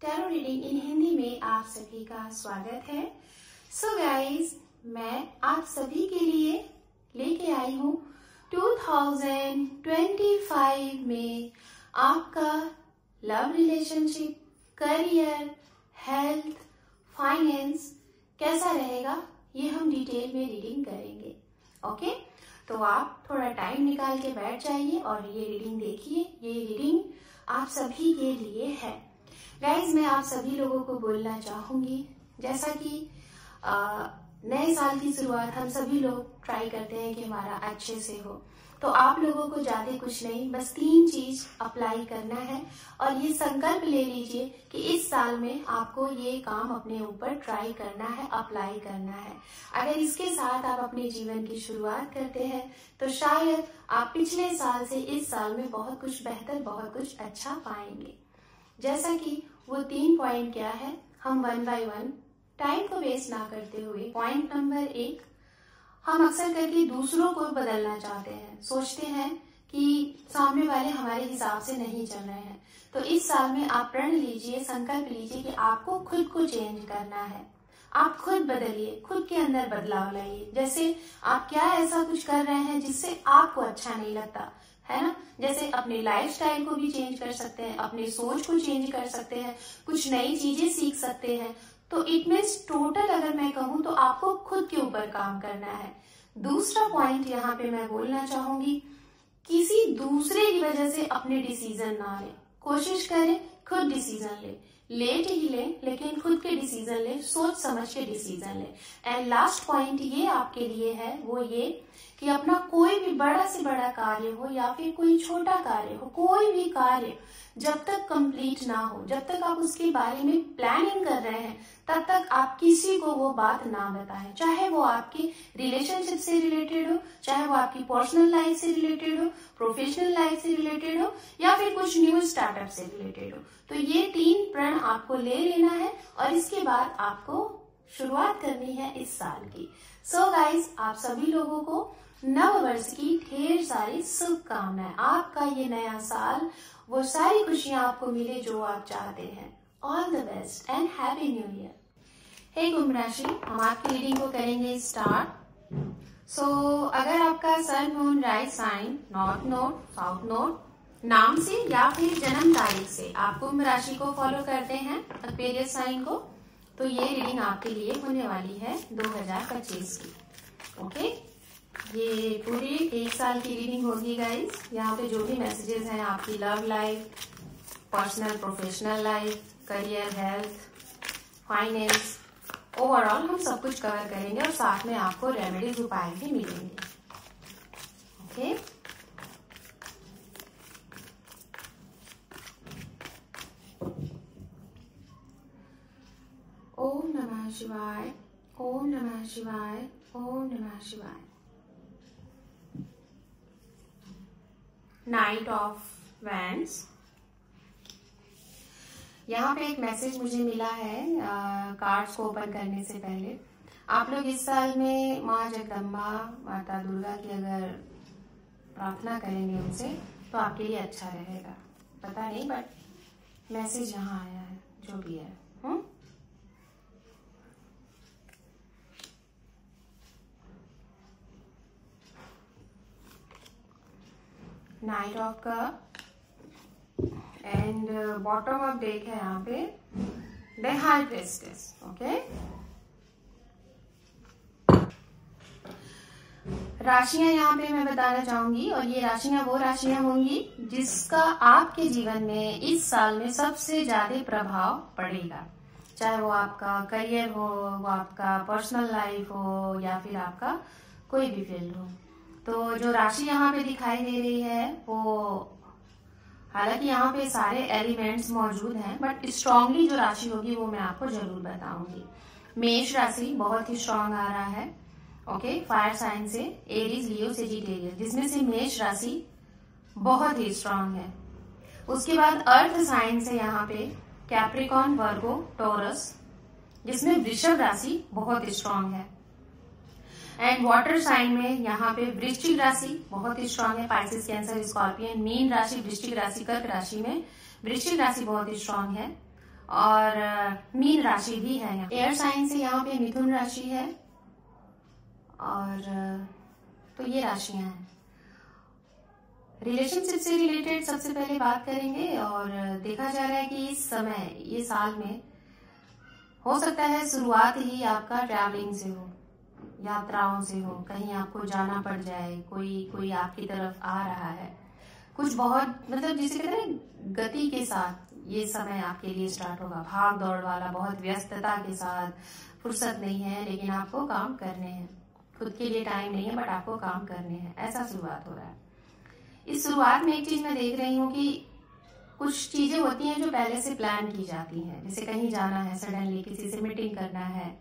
Tarot reading in Hindi में आप सभी का स्वागत है। सो गाइज, मैं आप सभी के लिए लेके आई हूँ 2025 में आपका love relationship, career, health, finance कैसा रहेगा, ये हम डिटेल में रीडिंग करेंगे। ओके, तो आप थोड़ा टाइम निकाल के बैठ जाइए और ये रीडिंग देखिए। ये रीडिंग आप सभी के लिए है। गाइज, मैं आप सभी लोगों को बोलना चाहूंगी, जैसा कि नए साल की शुरुआत हम सभी लोग ट्राई करते हैं कि हमारा अच्छे से हो, तो आप लोगों को ज्यादा कुछ नहीं, बस 3 चीज अप्लाई करना है और ये संकल्प ले लीजिए कि इस साल में आपको ये काम अपने ऊपर ट्राई करना है, अप्लाई करना है। अगर इसके साथ आप अपने जीवन की शुरुआत करते हैं तो शायद आप पिछले साल से इस साल में बहुत कुछ बेहतर, बहुत कुछ अच्छा पाएंगे। जैसा कि वो 3 पॉइंट क्या है, हम 1 बाय 1 टाइम को वेस्ट ना करते हुए। पॉइंट नंबर 1, हम अक्सर करके दूसरों को बदलना चाहते हैं, सोचते हैं कि सामने वाले हमारे हिसाब से नहीं चल रहे हैं। तो इस साल में आप प्रण लीजिए, संकल्प लीजिए कि आपको खुद को चेंज करना है। आप खुद बदलिए, खुद के अंदर बदलाव लाइए। जैसे आप क्या ऐसा कुछ कर रहे हैं जिससे आपको अच्छा नहीं लगता है ना, जैसे अपने लाइफस्टाइल को भी चेंज कर सकते हैं, अपनी सोच को चेंज कर सकते हैं, कुछ नई चीजें सीख सकते हैं। तो इट मीन्स टोटल अगर मैं कहूँ तो आपको खुद के ऊपर काम करना है। दूसरा पॉइंट यहाँ पे मैं बोलना चाहूंगी, किसी दूसरे की वजह से अपने डिसीजन ना ले। कोशिश करें खुद डिसीजन ले, लेट ही ले लेकिन खुद के डिसीजन ले, सोच समझ के डिसीजन ले। एंड लास्ट पॉइंट ये आपके लिए है, वो ये कि अपना कोई भी बड़ा से बड़ा कार्य हो या फिर कोई छोटा कार्य हो, कोई भी कार्य जब तक कंप्लीट ना हो, जब तक आप उसके बारे में प्लानिंग कर रहे हैं, तब तक आप किसी को वो बात ना बताएं। चाहे वो आपकी रिलेशनशिप से रिलेटेड हो, चाहे वो आपकी पर्सनल लाइफ से रिलेटेड हो, प्रोफेशनल लाइफ से रिलेटेड हो या फिर कुछ न्यू स्टार्टअप से रिलेटेड हो। तो ये 3 प्रण आपको ले लेना है और इसके बाद आपको शुरुआत करनी है इस साल की। सो गाइज, आप सभी लोगों को नव वर्ष की ढेर सारी शुभकामनाएं। आपका ये नया साल वो सारी खुशियां आपको मिले जो आप चाहते हैं। All the best and happy new year. हे कुंभ राशि, हम आपकी रीडिंग को करेंगे स्टार्ट। सो अगर आपका sun, moon, rise sign north node, south node नाम से या फिर जन्म तारीख से आप कुंभ राशि को फॉलो करते हैं, एक्वेरियस साइन को, तो ये रीडिंग आपके लिए होने वाली है 2025 की। ओके, ये पूरी 1 साल की रीडिंग होगी गाइस। यहाँ पे जो भी मैसेजेस हैं आपकी love life, personal professional life, career, health, finance, overall हम सब कुछ कवर करेंगे और साथ में आपको रेमेडीज, उपाय भी मिलेंगे। ओके, ओम नमः शिवाय, ओम नमः शिवाय, ओम नमः शिवाय। Night of wands. यहाँ पे एक मैसेज मुझे मिला है कार्ड्स को ओपन करने से पहले। आप लोग इस साल में माँ जगदम्बा, माता दुर्गा की अगर प्रार्थना करेंगे उनसे तो आपके लिए अच्छा रहेगा। पता नहीं, बट मैसेज यहाँ आया है, जो भी है। Night of cup and bottom of deck है यहाँ पे द हाई प्रिस्टेस। ओके, राशियां यहाँ पे मैं बताना चाहूंगी, और ये राशियां वो राशियां होंगी जिसका आपके जीवन में इस साल में सबसे ज्यादा प्रभाव पड़ेगा। चाहे वो आपका करियर हो, वो आपका पर्सनल लाइफ हो या फिर आपका कोई भी फील्ड हो। तो जो राशि यहाँ पे दिखाई दे रही है वो, हालांकि यहाँ पे सारे एलिमेंट्स मौजूद हैं, बट स्ट्रांगली जो राशि होगी वो मैं आपको जरूर बताऊंगी। मेष राशि बहुत ही स्ट्रांग आ रहा है। ओके, फायर साइन से एरीज, लियो, सेजिटेरियस, जिसमें से मेष राशि बहुत ही स्ट्रांग है। उसके बाद अर्थ साइन से यहाँ पे कैप्रिकॉन, वर्गो, टॉरस, जिसमें वृषभ राशि बहुत स्ट्रांग है। एंड वाटर साइन में यहाँ पे वृश्चिक राशि बहुत ही स्ट्रांग है। पाइसेस, कैंसर, स्कॉर्पियन, मीन राशि, वृश्चिक राशि, कर्क राशि में वृश्चिक राशि बहुत ही स्ट्रांग है। और मीन राशि भी है। एयर साइन से यहाँ पे मिथुन राशि है और तो ये राशियां हैं। रिलेशनशिप से रिलेटेड सबसे पहले बात करेंगे और देखा जा रहा है कि इस समय ये साल में हो सकता है शुरुआत ही आपका ट्रैवलिंग से हो, यात्राओं से हो, कहीं आपको जाना पड़ जाए, कोई आपकी तरफ आ रहा है, कुछ बहुत मतलब जिसे कहते हैं गति के साथ ये समय आपके लिए स्टार्ट होगा। भाग दौड़ वाला, बहुत व्यस्तता के साथ, फुर्सत नहीं है लेकिन आपको काम करने हैं, खुद के लिए टाइम नहीं है बट आपको काम करने हैं, ऐसा शुरुआत हो रहा है। इस शुरुआत में एक चीज मैं देख रही हूँ कि कुछ चीजें होती हैं जो पहले से प्लान की जाती हैं, जैसे कहीं जाना है, सडनली किसी से मीटिंग करना है,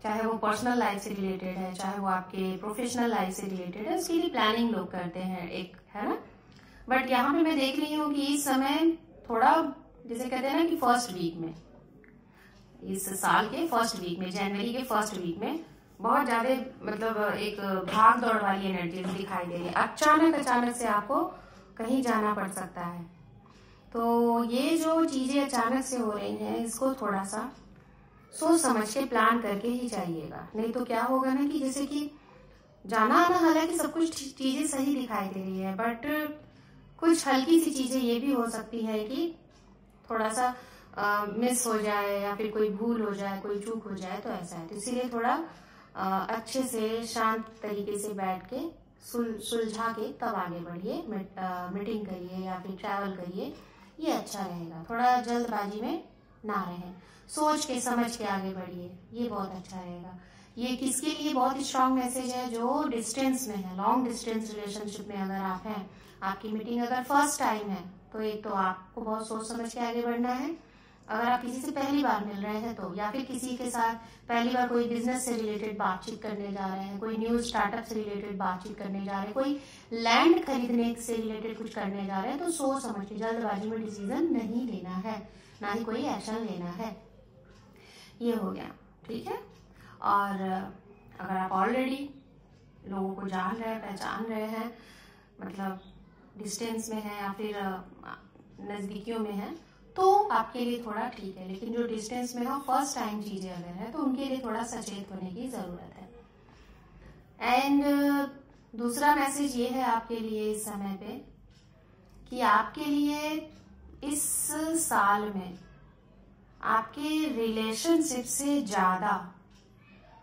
चाहे वो पर्सनल लाइफ से रिलेटेड है, चाहे वो आपके प्रोफेशनल लाइफ से रिलेटेड है, उसके लिए प्लानिंग लोग करते हैं एक, है ना। बट यहाँ पे मैं देख रही हूँ कि इस समय थोड़ा जैसे कहते हैं ना कि फर्स्ट वीक में, इस साल के फर्स्ट वीक में, जनवरी के फर्स्ट वीक में बहुत ज्यादा मतलब एक भाग दौड़ वाली एनर्जी दिखाई दे रही है। अचानक से आपको कहीं जाना पड़ सकता है। तो ये जो चीजें अचानक से हो रही हैं, इसको थोड़ा सा सोच समझ के प्लान करके ही जाइएगा, नहीं तो क्या होगा ना कि जैसे कि जाना आना, हालांकि सब कुछ चीजें सही दिखाई दे रही है बट कुछ हल्की सी चीजें ये भी हो सकती है कि थोड़ा सा मिस हो जाए या फिर कोई भूल हो जाए, कोई चूक हो जाए, तो ऐसा है। तो इसीलिए थोड़ा अच्छे से शांत तरीके से बैठ के सुलझा के तब आगे बढ़िए, मीटिंग करिए या फिर ट्रैवल करिए, ये अच्छा रहेगा। थोड़ा जल्दबाजी में ना रहें, सोच के समझ के आगे बढ़िए, ये बहुत अच्छा रहेगा। ये किसके लिए बहुत स्ट्रांग मैसेज है? जो डिस्टेंस में है, लॉन्ग डिस्टेंस रिलेशनशिप में अगर आप हैं, आपकी मीटिंग अगर फर्स्ट टाइम है तो एक तो आपको बहुत सोच समझ के आगे बढ़ना है। अगर आप किसी से पहली बार मिल रहे हैं तो, या फिर किसी के साथ पहली बार कोई बिजनेस से रिलेटेड बातचीत करने जा रहे हैं, कोई न्यू स्टार्टअप से रिलेटेड बातचीत करने जा रहे हैं, कोई लैंड खरीदने से रिलेटेड कुछ करने जा रहे हैं, तो सोच समझ के जल्दबाजी में डिसीजन नहीं लेना है, ना ही कोई एक्शन लेना है। ये हो गया, ठीक है। और अगर आप ऑलरेडी लोगों को जान रहे हैं, पहचान रहे हैं, मतलब डिस्टेंस में है या फिर नजदीकियों में है, तो आपके लिए थोड़ा ठीक है। लेकिन जो डिस्टेंस में हो, फर्स्ट टाइम चीजें अगर है, तो उनके लिए थोड़ा सचेत होने की जरूरत है। एंड दूसरा मैसेज ये है आपके लिए इस समय पे कि आपके लिए इस साल में आपके रिलेशनशिप से ज्यादा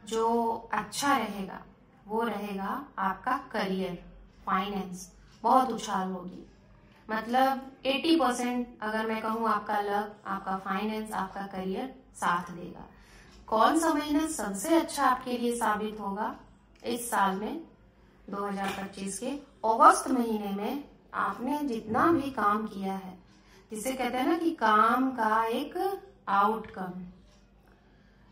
जो अच्छा रहेगा वो रहेगा आपका करियर, फाइनेंस, बहुत उछाल होगी। मतलब 80% अगर मैं कहूँ आपका लक, आपका फाइनेंस, आपका करियर साथ देगा। कौन सा महीना सबसे अच्छा आपके लिए साबित होगा इस साल में? 2025 के अगस्त महीने में आपने जितना भी काम किया है, जिसे कहते हैं ना कि काम का एक आउटकम,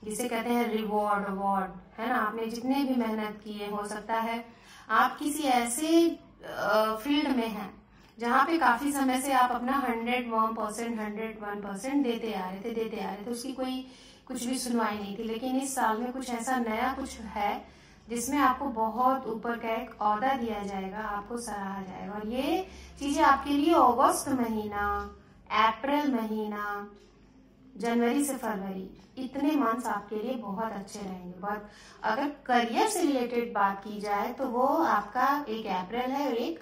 जिसे कहते हैं रिवॉर्ड, अवार्ड, है ना। आपने जितने भी मेहनत किए, हो सकता है आप किसी ऐसे फील्ड में हैं जहाँ पे काफी समय से आप अपना 101% देते आ रहे थे, उसकी कोई कुछ भी सुनवाई नहीं थी। लेकिन इस साल में कुछ ऐसा नया कुछ है जिसमें आपको बहुत ऊपर का एक ओहदा दिया जाएगा, आपको सराहा जाएगा। और ये चीजें आपके लिए अगस्त महीना, अप्रैल महीना, जनवरी से फरवरी, इतने मंथ्स आपके लिए बहुत अच्छे रहेंगे। बहुत अगर करियर से रिलेटेड बात की जाए तो वो आपका एक अप्रैल है और एक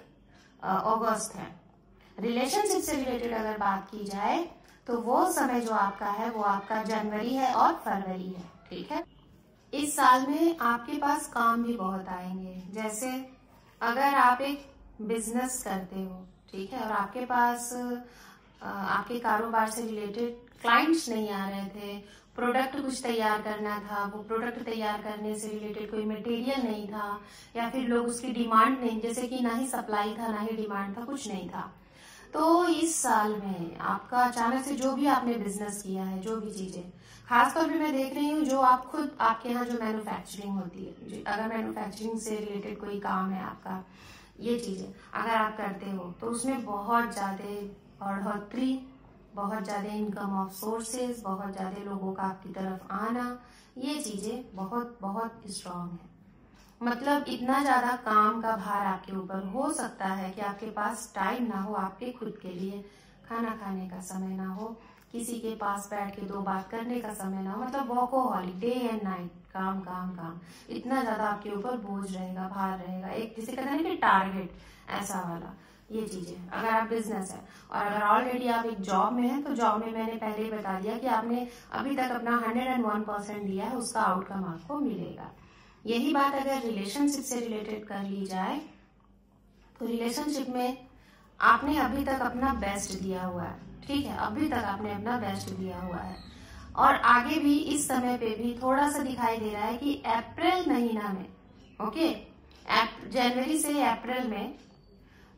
अगस्त है। रिलेशनशिप से रिलेटेड अगर बात की जाए तो वो समय जो आपका है वो आपका जनवरी है और फरवरी है, ठीक है। इस साल में आपके पास काम भी बहुत आएंगे। जैसे अगर आप एक बिजनेस करते हो, ठीक है, और आपके पास आपके कारोबार से रिलेटेड क्लाइंट्स नहीं आ रहे थे, प्रोडक्ट कुछ तैयार करना था, वो प्रोडक्ट तैयार करने से रिलेटेड कोई मटेरियल नहीं था, या फिर लोग उसकी डिमांड नहीं, जैसे कि ना ही सप्लाई था ना ही डिमांड था, कुछ नहीं था, तो इस साल में आपका अचानक से जो भी आपने बिजनेस किया है, जो भी चीजें, खासतौर पे मैं देख रही हूँ जो आप खुद, आपके यहाँ जो मैन्युफैक्चरिंग होती है, अगर मैन्युफैक्चरिंग से रिलेटेड कोई काम है आपका, ये चीजें अगर आप करते हो तो उसमें बहुत ज्यादा बढ़ोतरी, बहुत ज्यादा इनकम ऑफ सोर्सेज, बहुत ज्यादा लोगों का आपकी तरफ आना, ये चीजें बहुत बहुत स्ट्रांग है। मतलब इतना ज्यादा काम का भार आपके ऊपर हो सकता है कि आपके पास टाइम ना हो आपके खुद के लिए, खाना खाने का समय ना हो, किसी के पास बैठ के 2 बात करने का समय ना हो, मतलब वर्कोहॉलिक, डे एंड नाइट, काम काम काम, इतना ज्यादा आपके ऊपर बोझ रहेगा, भार रहेगा, एक जिसे कहते हैं ना कि टारगेट, ऐसा वाला, ये चीजें। अगर आप बिजनेस है और अगर ऑलरेडी आप एक जॉब में हैं, तो जॉब में मैंने पहले ही बता दिया कि आपने अभी तक अपना 101% दिया है, उसका आउटकम आपको मिलेगा। यही बात अगर रिलेशनशिप से रिलेटेड कर ली जाए, तो रिलेशनशिप में आपने अभी तक अपना बेस्ट दिया हुआ है, ठीक है, अभी तक आपने अपना बेस्ट दिया हुआ है, और आगे भी इस समय पे भी थोड़ा सा दिखाई दे रहा है कि अप्रैल महीना में, ओके, जनवरी से अप्रैल में,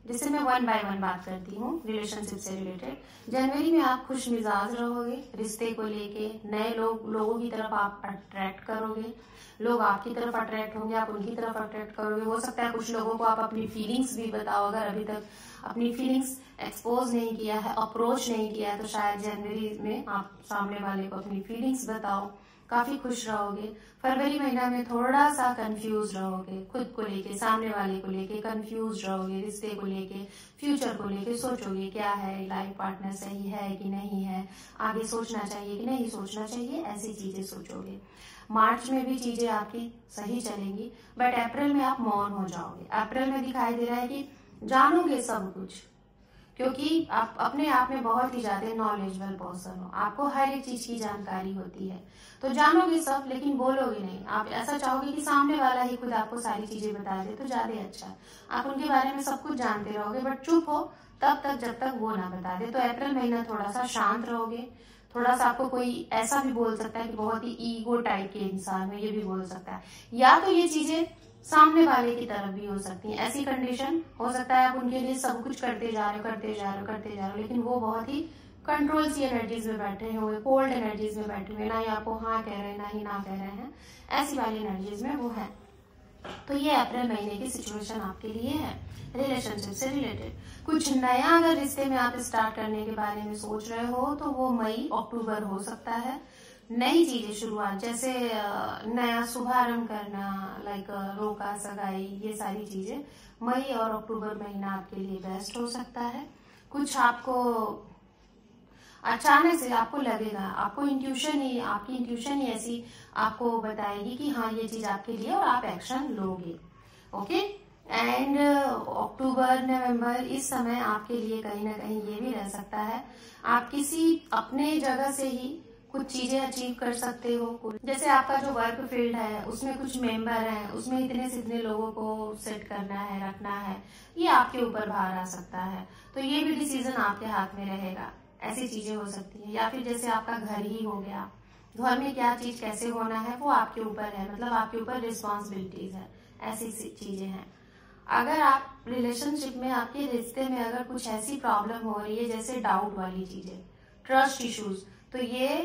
जिससे मैं 1 बाय 1 बात करती हूँ रिलेशनशिप से रिलेटेड। जनवरी में आप खुश मिजाज रहोगे, रिश्ते को लेके नए लोगों की तरफ आप अट्रैक्ट करोगे, लोग आपकी तरफ अट्रैक्ट होंगे, आप उनकी तरफ अट्रैक्ट करोगे। हो सकता है कुछ लोगों को आप अपनी फीलिंग्स भी बताओ, अगर अभी तक अपनी फीलिंग्स एक्सपोज नहीं किया है, अप्रोच नहीं किया है, तो शायद जनवरी में आप सामने वाले को अपनी फीलिंग्स बताओ, काफी खुश रहोगे। फरवरी महीना में थोड़ा सा कंफ्यूज रहोगे, खुद को लेके, सामने वाले को लेके कंफ्यूज रहोगे, रिश्ते को लेके, फ्यूचर को लेके सोचोगे क्या है, लाइफ पार्टनर सही है कि नहीं है, आगे सोचना चाहिए कि नहीं सोचना चाहिए, ऐसी चीजें सोचोगे। मार्च में भी चीजें आपकी सही चलेंगी, बट अप्रैल में आप मौन हो जाओगे। अप्रैल में दिखाई दे रहा है कि जानोगे सब कुछ, क्योंकि आप अपने आप में बहुत ही ज्यादा नॉलेजेबल पर्सन हो, आपको हर एक चीज की जानकारी होती है, तो जानोगे सब लेकिन बोलोगे नहीं। आप ऐसा चाहोगे कि सामने वाला ही खुद आपको सारी चीजें बता दे, तो ज्यादा अच्छा। आप उनके बारे में सब कुछ जानते रहोगे, बट चुप हो तब तक जब तक वो ना बता दे। तो अप्रैल महीना थोड़ा सा शांत रहोगे, थोड़ा सा आपको कोई ऐसा भी बोल सकता है कि बहुत ही ईगो टाइप के इंसान है, ये भी बोल सकता है, या तो ये चीजें सामने वाले की तरफ भी हो सकती है। ऐसी कंडीशन हो सकता है आप उनके लिए सब कुछ करते जा रहे हो, लेकिन वो बहुत ही कंट्रोल सी एनर्जीज में बैठे हुए, कोल्ड एनर्जीज में बैठे हुए, ना ही आपको हाँ कह रहे हैं, ना ही ना कह रहे हैं, ऐसी वाली एनर्जीज में वो है। तो ये अप्रैल महीने की सिचुएशन आपके लिए है रिलेशनशिप से रिलेटेड। कुछ नया अगर रिश्ते में आप स्टार्ट करने के बारे में सोच रहे हो, तो वो मई अक्टूबर हो सकता है। नई चीजें शुरुआत, जैसे नया शुभारंभ करना, लाइक रोका सगाई, ये सारी चीजें मई और अक्टूबर महीना आपके लिए बेस्ट हो सकता है। कुछ आपको अचानक से आपको लगेगा, आपकी इंट्यूशन ही ऐसी आपको बताएगी कि हाँ ये चीज आपके लिए, और आप एक्शन लोगे, ओके। एंड अक्टूबर नवंबर, इस समय आपके लिए कहीं ना कहीं ये भी रह सकता है, आप किसी अपने जगह से ही कुछ चीजें अचीव कर सकते हो। जैसे आपका जो वर्क फील्ड है, उसमें कुछ मेंबर हैं, उसमें इतने से इतने लोगों को सेट करना है, रखना है, ये आपके ऊपर भार आ सकता है, तो ये भी डिसीजन आपके हाथ में रहेगा। ऐसी चीजें हो सकती है। या फिर जैसे आपका घर ही हो गया, घर में क्या चीज कैसे होना है वो आपके ऊपर है, मतलब आपके ऊपर रिस्पॉन्सिबिलिटीज है, ऐसी चीजें हैं। अगर आप रिलेशनशिप में, आपके रिश्ते में अगर कुछ ऐसी प्रॉब्लम हो रही है जैसे डाउट वाली चीजें, ट्रस्ट इश्यूज, तो ये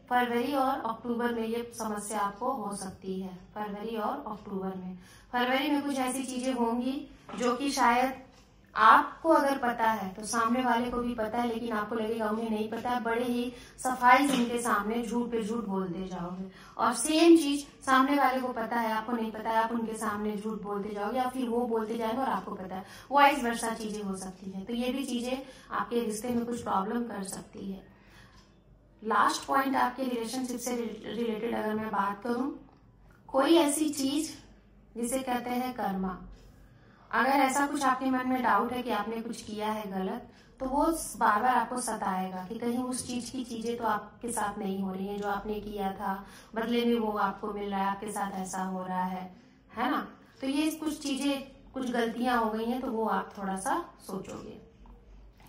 फरवरी और अक्टूबर में ये समस्या आपको हो सकती है। फरवरी और अक्टूबर में, फरवरी में कुछ ऐसी चीजें होंगी जो कि शायद आपको अगर पता है तो सामने वाले को भी पता है, लेकिन आपको लगेगा उन्हें नहीं पता है, बड़े ही सफाई से उनके सामने झूठ पे झूठ बोलते जाओगे। और सेम चीज सामने वाले को पता है, आपको नहीं पता है, आप उनके सामने झूठ बोलते जाओगे, या फिर वो बोलते जाएंगे और आपको पता है, वाइस वर्सा चीजें हो सकती है। तो ये भी चीजें आपके रिश्ते में कुछ प्रॉब्लम कर सकती है। लास्ट पॉइंट आपके रिलेशनशिप से रिलेटेड अगर मैं बात करूं, कोई ऐसी चीज जिसे कहते हैं कर्मा, अगर ऐसा कुछ आपके मन में डाउट है कि आपने कुछ किया है गलत, तो वो बार बार आपको सताएगा कि कहीं उस चीज की चीजें तो आपके साथ नहीं हो रही है जो आपने किया था, बदले में वो आपको मिल रहा है, आपके साथ ऐसा हो रहा है ना। तो ये कुछ चीजें, कुछ गलतियां हो गई हैं, तो वो आप थोड़ा सा सोचोगे।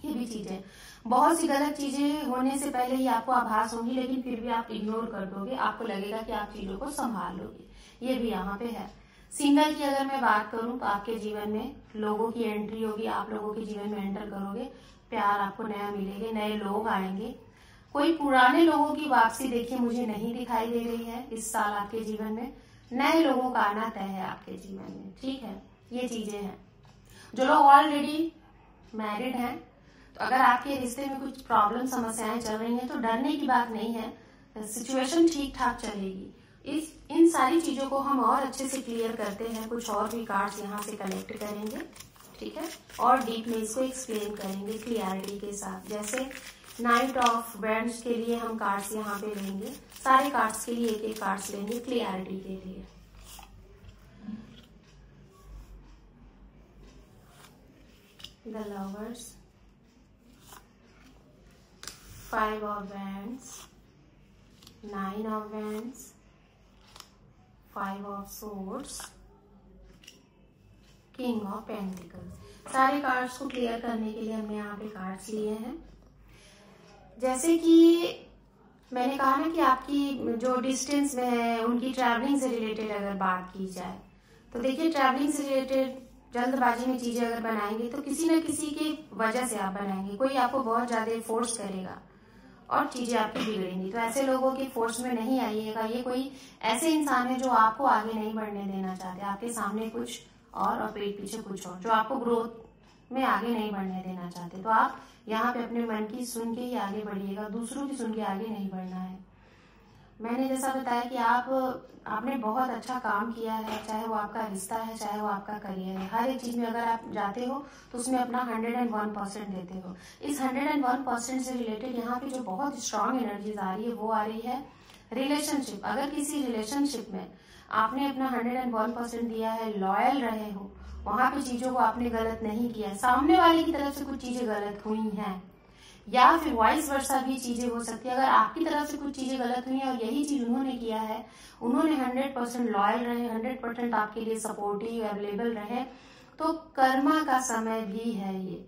ये भी चीजें, बहुत सी गलत चीजें होने से पहले ही आपको आभास होंगी, लेकिन फिर भी आप इग्नोर कर दोगे, आपको लगेगा कि आप चीजों को संभाल लोगे, ये भी यहाँ पे है। सिंगल की अगर मैं बात करूं, तो आपके जीवन में लोगों की एंट्री होगी, आप लोगों के जीवन में एंटर करोगे, प्यार आपको नया मिलेगा, नए लोग आएंगे। कोई पुराने लोगों की वापसी देखिए मुझे नहीं दिखाई दे रही है इस साल आपके जीवन में, नए लोगों का आना तय है आपके जीवन में, ठीक है। ये चीजें हैं। जो लोग ऑलरेडी मैरिड हैं, तो अगर आपके रिश्ते में कुछ प्रॉब्लम समस्याएं चल रही हैं, तो डरने की बात नहीं है, सिचुएशन ठीक ठाक चलेगी। इन सारी चीजों को हम और अच्छे से क्लियर करते हैं, कुछ और भी कार्ड्स यहाँ से कलेक्ट करेंगे, ठीक है, और डीप में इसको एक्सप्लेन करेंगे क्लियरिटी के साथ। जैसे नाइट ऑफ वैंड्स के लिए हम कार्ड्स यहाँ पे लेंगे, सारे कार्ड्स के लिए एक एक कार्ड्स लेंगे क्लियरिटी के लिए। The lovers, 5 of wands, 9 of wands, 5 of swords, king of pentacles। सारे कार्ड्स को क्लियर करने के लिए हमने यहाँ पे कार्ड्स लिए हैं। जैसे कि मैंने कहा ना कि आपकी जो डिस्टेंस में है उनकी ट्रैवलिंग से रिलेटेड अगर बात की जाए तो देखिए, ट्रैवलिंग से रिलेटेड जल्दबाजी में चीजें अगर बनाएंगे तो किसी न किसी की वजह से आप बनाएंगे, कोई आपको बहुत ज्यादा फोर्स करेगा और चीजें आपकी बिगड़ेंगी। तो ऐसे लोगों की फोर्स में नहीं आइएगा। ये कोई ऐसे इंसान है जो आपको आगे नहीं बढ़ने देना चाहते, आपके सामने कुछ और पेट पीछे कुछ और, जो आपको ग्रोथ में आगे नहीं बढ़ने देना चाहते। तो आप यहाँ पे अपने मन की सुन के ही आगे बढ़िएगा, दूसरों की सुन के आगे नहीं बढ़ना है। मैंने जैसा बताया कि आपने बहुत अच्छा काम किया है, चाहे वो आपका रिश्ता है, चाहे वो आपका करियर है। हर एक चीज में अगर आप जाते हो तो उसमें अपना 101% देते हो। इस 101% से रिलेटेड यहाँ पे जो बहुत स्ट्रांग एनर्जीज आ रही है वो आ रही है रिलेशनशिप। अगर किसी रिलेशनशिप में आपने अपना 101% दिया है, लॉयल रहे हो, वहां पे चीजों को आपने गलत नहीं किया, सामने वाले की तरफ से कुछ चीजें गलत हुई हैं या फिर वाइस वर्सा भी चीजें हो सकती है। अगर आपकी तरफ से कुछ चीजें गलत हुई हैं और यही चीज उन्होंने किया है, उन्होंने 100% लॉयल रहे, 100% आपके लिए सपोर्टिव अवेलेबल रहे, तो कर्मा का समय भी है ये।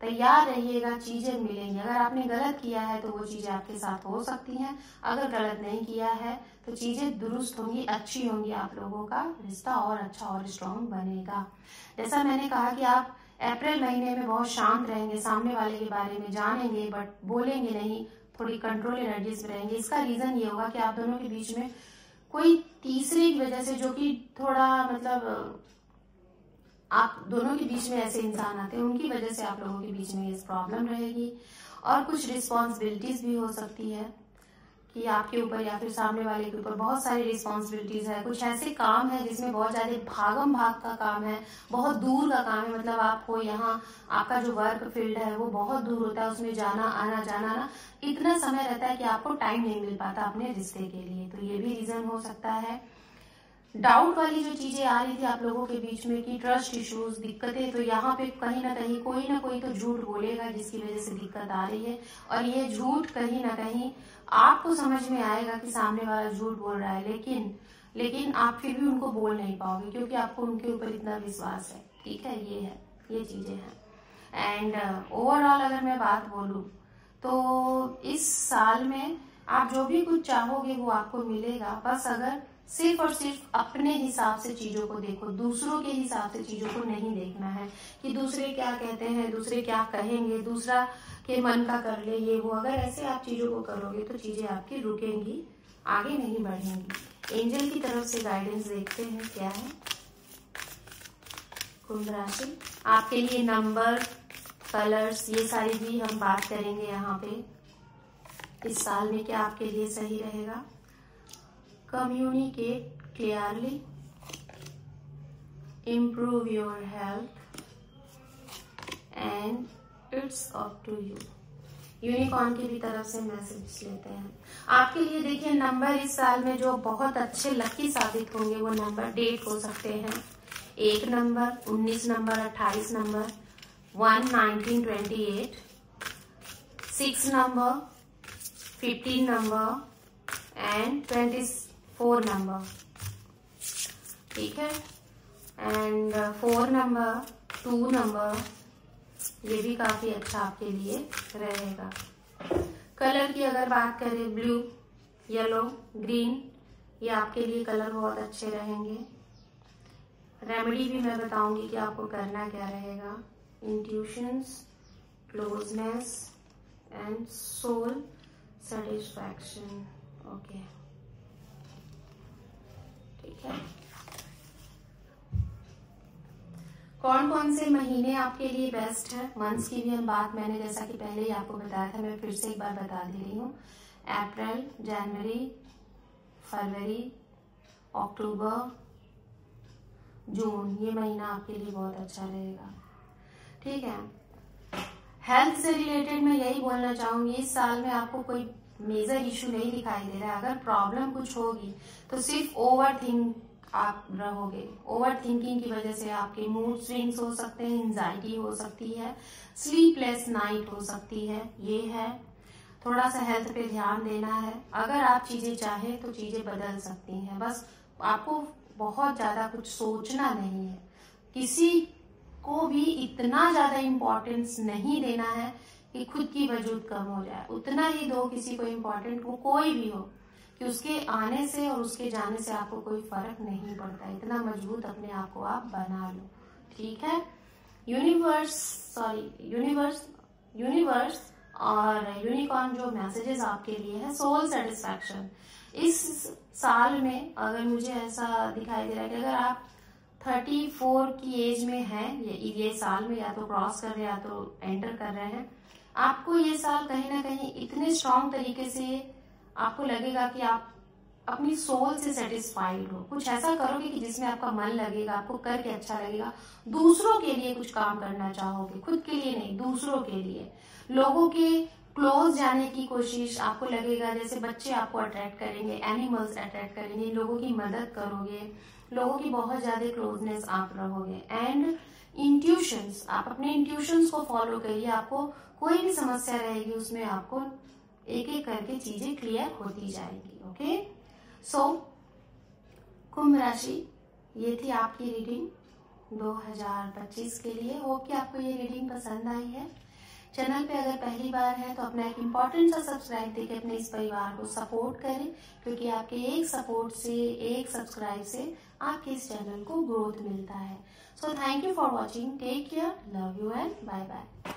तैयार रहिएगा, चीजें मिलेंगी। अगर आपने गलत किया है तो वो चीजें आपके साथ हो सकती हैं, अगर गलत नहीं किया है तो चीजें दुरुस्त होंगी, अच्छी होंगी, आप लोगों का रिश्ता और अच्छा और स्ट्रांग बनेगा। जैसा मैंने कहा कि आप अप्रैल महीने में बहुत शांत रहेंगे, सामने वाले के बारे में जानेंगे बट बोलेंगे नहीं, थोड़ी कंट्रोल एनर्जीज में रहेंगे। इसका रीजन ये होगा कि आप दोनों के बीच में कोई तीसरे की वजह से, जो कि थोड़ा मतलब आप दोनों के बीच में ऐसे इंसान आते हैं, उनकी वजह से आप लोगों के बीच में ये प्रॉब्लम रहेगी। और कुछ रिस्पॉन्सिबिलिटीज भी हो सकती है कि आपके ऊपर या फिर सामने वाले के ऊपर बहुत सारी रिस्पॉन्सिबिलिटीज है। कुछ ऐसे काम है जिसमें बहुत ज्यादा भागम भाग का काम है, बहुत दूर का काम है। मतलब आपको यहाँ आपका जो वर्क फील्ड है वो बहुत दूर होता है, उसमें जाना आना जाना ना इतना समय रहता है कि आपको टाइम नहीं मिल पाता अपने रिश्ते के लिए। तो ये भी रीजन हो सकता है। डाउट वाली जो चीजें आ रही थी आप लोगों के बीच में कि ट्रस्ट इश्यूज, दिक्कतें, तो यहाँ पे कहीं ना कहीं कोई ना कोई तो झूठ बोलेगा जिसकी वजह से दिक्कत आ रही है। और ये झूठ कहीं ना कहीं आपको समझ में आएगा कि सामने वाला झूठ बोल रहा है, लेकिन आप फिर भी उनको बोल नहीं पाओगे क्योंकि आपको उनके ऊपर इतना विश्वास है। ठीक है, ये चीजें हैं। एंड ओवरऑल अगर मैं बात बोलूं तो इस साल में आप जो भी कुछ चाहोगे वो आपको मिलेगा। बस अगर सिर्फ और सिर्फ अपने हिसाब से चीजों को देखो, दूसरों के हिसाब से चीजों को नहीं देखना है कि दूसरे क्या कहते हैं, दूसरे क्या कहेंगे, दूसरा के मन का कर ले ये वो। अगर ऐसे आप चीजों को करोगे तो चीजें आपकी रुकेंगी, आगे नहीं बढ़ेंगी। एंजल की तरफ से गाइडेंस देखते हैं क्या है। कुंभ राशि, आपके लिए नंबर, कलर्स, ये सारी भी हम बात करेंगे यहाँ पे। इस साल में क्या आपके लिए सही रहेगा। Communicate clearly, improve your health, and it's up to you। Unicorn की भी तरफ से मैसेज लेते हैं आपके लिए। देखिए, नंबर इस साल में जो बहुत अच्छे लकी साबित होंगे वो नंबर डेट हो सकते हैं। 1 number, 19 number, 28 number, 1, 19, 28, 6 number, 15 number and 24 number. ठीक है, एंड 4 नंबर, 2 नंबर, ये भी काफी अच्छा आपके लिए रहेगा। कलर की अगर बात करें, ब्लू, येलो, ग्रीन, ये आपके लिए कलर बहुत अच्छे रहेंगे। रेमेडी भी मैं बताऊंगी कि आपको करना क्या रहेगा। Intuitions, closeness and soul satisfaction. Okay, ठीक है। कौन कौन से महीने आपके लिए बेस्ट है, मंथ्स की भी हम बात मैंने जैसा कि पहले ही आपको बताया था, मैं फिर से एक बार बता दे रही हूँ। अप्रैल, जनवरी, फरवरी, अक्टूबर, जून, ये महीना आपके लिए बहुत अच्छा रहेगा। ठीक है। हेल्थ से रिलेटेड मैं यही बोलना चाहूंगी, इस साल में आपको कोई मेजर इशू नहीं दिखाई दे रहा है। अगर प्रॉब्लम कुछ होगी तो सिर्फ ओवर थिंक आप रहोगे। ओवर थिंकिंग की वजह से आपके मूड स्विंग्स हो सकते हैं, एंजाइटी हो सकती है, स्लीपलेस नाइट हो सकती है। ये है, थोड़ा सा हेल्थ पे ध्यान देना है। अगर आप चीजें चाहें तो चीजें बदल सकती हैं, बस आपको बहुत ज्यादा कुछ सोचना नहीं है। किसी को भी इतना ज्यादा इम्पोर्टेंस नहीं देना है कि खुद की वजूद कम हो जाए। उतना ही दो किसी को इम्पोर्टेंट, वो कोई भी हो, कि उसके आने से और उसके जाने से आपको कोई फर्क नहीं पड़ता। इतना मजबूत अपने आप को आप बना लो, ठीक है। यूनिवर्स और यूनिकॉर्न जो मैसेजेस आपके लिए है, सोल सेटिस्फैक्शन। इस साल में अगर मुझे ऐसा दिखाई दे रहा है कि अगर आप 34 की एज में हैं, ये साल में या तो क्रॉस कर रहे हैं या तो एंटर कर रहे हैं, आपको ये साल कहीं ना कहीं इतने स्ट्रांग तरीके से आपको लगेगा कि आप अपनी सोल से सेटिस्फाइड हो। कुछ ऐसा करोगे कि जिसमें आपका मन लगेगा, आपको करके अच्छा लगेगा। दूसरों के लिए कुछ काम करना चाहोगे, खुद के लिए नहीं, दूसरों के लिए। लोगों के क्लोज जाने की कोशिश, आपको लगेगा जैसे बच्चे आपको अट्रैक्ट करेंगे, एनिमल्स अट्रैक्ट करेंगे, लोगों की मदद करोगे, लोगों की बहुत ज्यादा क्लोजनेस आप रहोगे। एंड इंट्यूशंस, आप अपने इंट्यूशंस को फॉलो करिए। आपको कोई भी समस्या रहेगी उसमें आपको एक एक करके चीजें क्लियर होती जाएगी। ओके, सो कुंभ राशि, ये थी आपकी रीडिंग 2025 के लिए। होप कि आपको ये रीडिंग पसंद आई है। चैनल पे अगर पहली बार है तो अपना एक इम्पोर्टेंट सा सब्सक्राइब देके अपने इस परिवार को सपोर्ट करें, क्योंकि आपके एक सपोर्ट से, एक सब्सक्राइब से आपके इस चैनल को ग्रोथ मिलता है। So thank you for watching, take care, love you and bye bye.